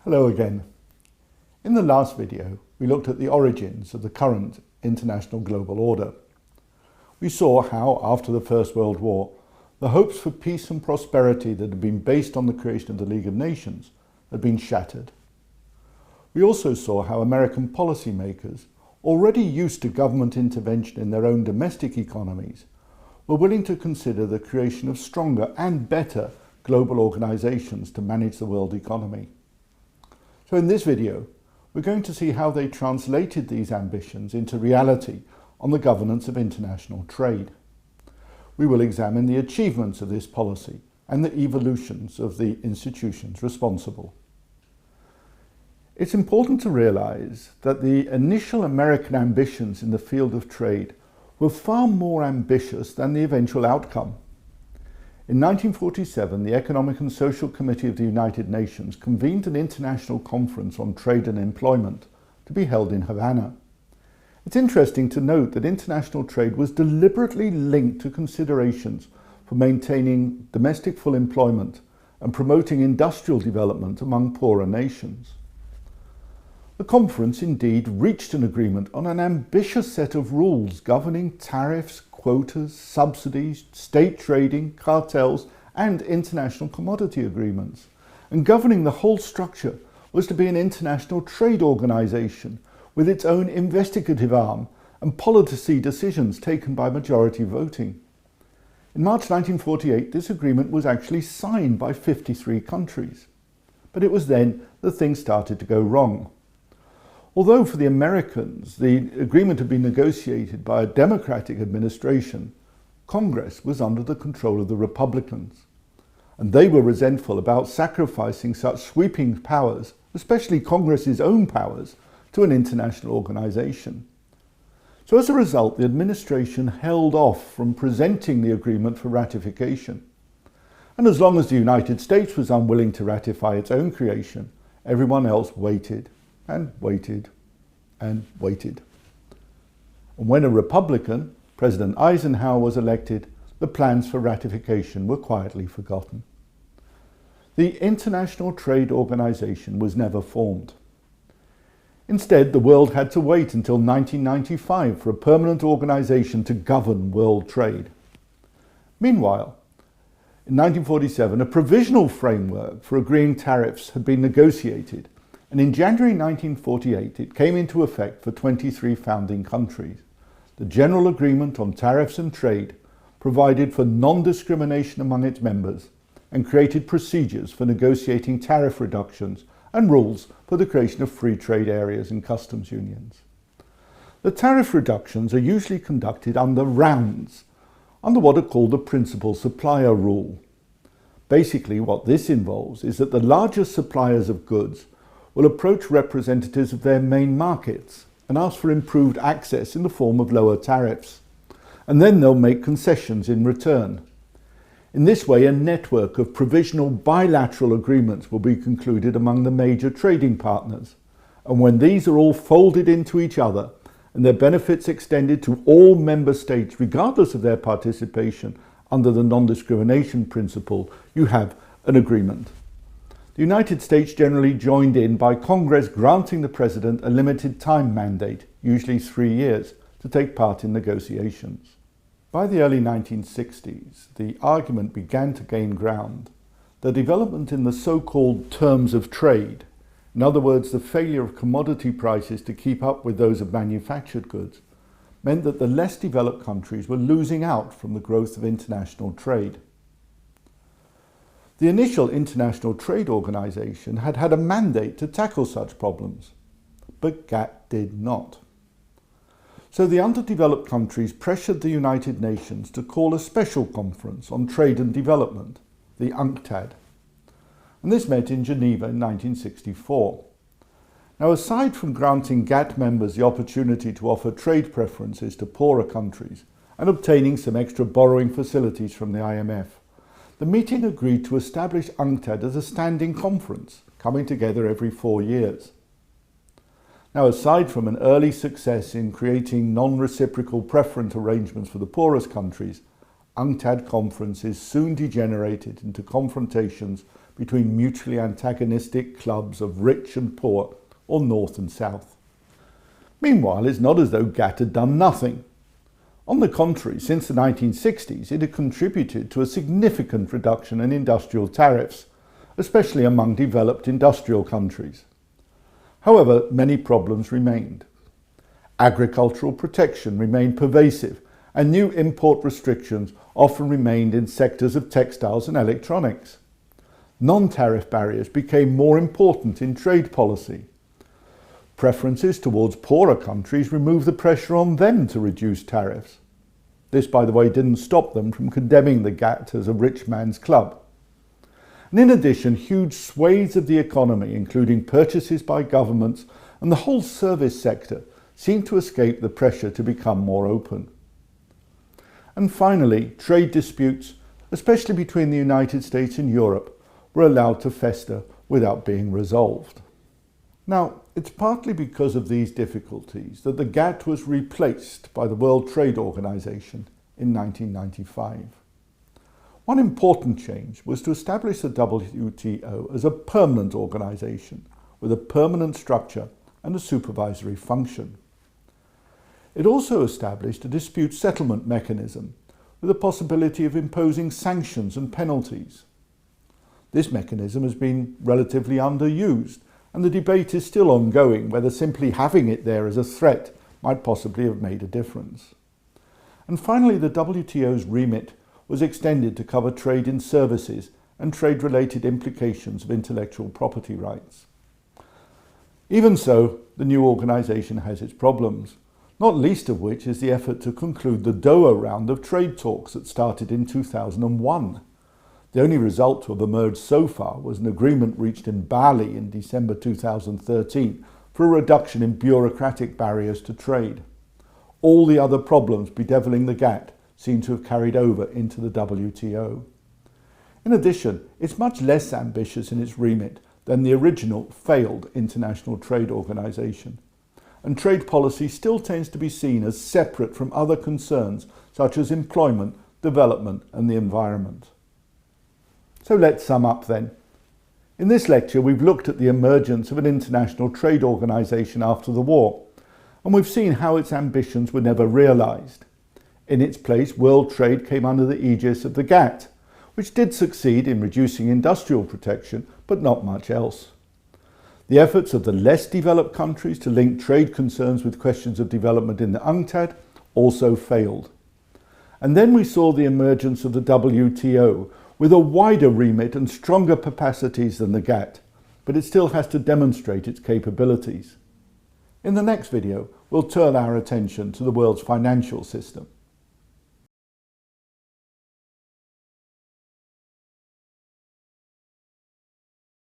Hello again. In the last video, we looked at the origins of the current international global order. We saw how, after the First World War, the hopes for peace and prosperity that had been based on the creation of the League of Nations had been shattered. We also saw how American policymakers, already used to government intervention in their own domestic economies, were willing to consider the creation of stronger and better global organizations to manage the world economy. So in this video, we're going to see how they translated these ambitions into reality on the governance of international trade. We will examine the achievements of this policy and the evolutions of the institutions responsible. It's important to realize that the initial American ambitions in the field of trade were far more ambitious than the eventual outcome. In 1947, the Economic and Social Committee of the United Nations convened an international conference on trade and employment to be held in Havana. It's interesting to note that international trade was deliberately linked to considerations for maintaining domestic full employment and promoting industrial development among poorer nations. The conference indeed reached an agreement on an ambitious set of rules governing tariffs, quotas, subsidies, state trading, cartels, and international commodity agreements. And governing the whole structure was to be an international trade organization with its own investigative arm and policy decisions taken by majority voting. In March 1948, this agreement was actually signed by 53 countries. But it was then that things started to go wrong. Although for the Americans, the agreement had been negotiated by a Democratic administration, Congress was under the control of the Republicans, and they were resentful about sacrificing such sweeping powers, especially Congress's own powers, to an international organization. So as a result, the administration held off from presenting the agreement for ratification. And as long as the United States was unwilling to ratify its own creation, everyone else waited and waited and waited. And when a Republican, President Eisenhower, was elected, the plans for ratification were quietly forgotten. The International Trade Organization was never formed. Instead, the world had to wait until 1995 for a permanent organization to govern world trade. Meanwhile, in 1947, a provisional framework for agreeing tariffs had been negotiated, and in January 1948, it came into effect for 23 founding countries. The General Agreement on Tariffs and Trade provided for non-discrimination among its members and created procedures for negotiating tariff reductions and rules for the creation of free trade areas and customs unions. The tariff reductions are usually conducted under rounds, under what are called the principal supplier rule. Basically, what this involves is that the largest suppliers of goods will approach representatives of their main markets and ask for improved access in the form of lower tariffs, and then they'll make concessions in return. In this way, a network of provisional bilateral agreements will be concluded among the major trading partners, and when these are all folded into each other and their benefits extended to all member states regardless of their participation under the non-discrimination principle, you have an agreement. The United States generally joined in by Congress granting the President a limited time mandate, usually 3 years, to take part in negotiations. By the early 1960s, the argument began to gain ground. The development in the so-called terms of trade, in other words, the failure of commodity prices to keep up with those of manufactured goods, meant that the less developed countries were losing out from the growth of international trade. The initial International Trade Organization had had a mandate to tackle such problems, but GATT did not. So the underdeveloped countries pressured the United Nations to call a special conference on trade and development, the UNCTAD, and this met in Geneva in 1964. Now, aside from granting GATT members the opportunity to offer trade preferences to poorer countries and obtaining some extra borrowing facilities from the IMF, the meeting agreed to establish UNCTAD as a standing conference, coming together every 4 years. Now, aside from an early success in creating non-reciprocal preference arrangements for the poorest countries, UNCTAD conferences soon degenerated into confrontations between mutually antagonistic clubs of rich and poor, or North and South. Meanwhile, it's not as though GATT had done nothing. On the contrary, since the 1960s, it had contributed to a significant reduction in industrial tariffs, especially among developed industrial countries. However, many problems remained. Agricultural protection remained pervasive, and new import restrictions often remained in sectors of textiles and electronics. Non-tariff barriers became more important in trade policy. Preferences towards poorer countries removed the pressure on them to reduce tariffs. This, by the way, didn't stop them from condemning the GATT as a rich man's club. And in addition, huge swathes of the economy, including purchases by governments and the whole service sector, seemed to escape the pressure to become more open. And finally, trade disputes, especially between the United States and Europe, were allowed to fester without being resolved. Now, it's partly because of these difficulties that the GATT was replaced by the World Trade Organization in 1995. One important change was to establish the WTO as a permanent organization with a permanent structure and a supervisory function. It also established a dispute settlement mechanism with the possibility of imposing sanctions and penalties. This mechanism has been relatively underused, and the debate is still ongoing whether simply having it there as a threat might possibly have made a difference. And finally, the WTO's remit was extended to cover trade in services and trade-related implications of intellectual property rights. Even so, the new organisation has its problems, not least of which is the effort to conclude the Doha round of trade talks that started in 2001. The only result to have emerged so far was an agreement reached in Bali in December 2013 for a reduction in bureaucratic barriers to trade. All the other problems bedeviling the GATT seem to have carried over into the WTO. In addition, it's much less ambitious in its remit than the original failed International Trade Organization, and trade policy still tends to be seen as separate from other concerns such as employment, development and the environment. So let's sum up then. In this lecture we've looked at the emergence of an international trade organisation after the war, and we've seen how its ambitions were never realised. In its place, world trade came under the aegis of the GATT, which did succeed in reducing industrial protection, but not much else. The efforts of the less developed countries to link trade concerns with questions of development in the UNCTAD also failed. And then we saw the emergence of the WTO, with a wider remit and stronger capacities than the GATT, but it still has to demonstrate its capabilities. In the next video, we'll turn our attention to the world's financial system.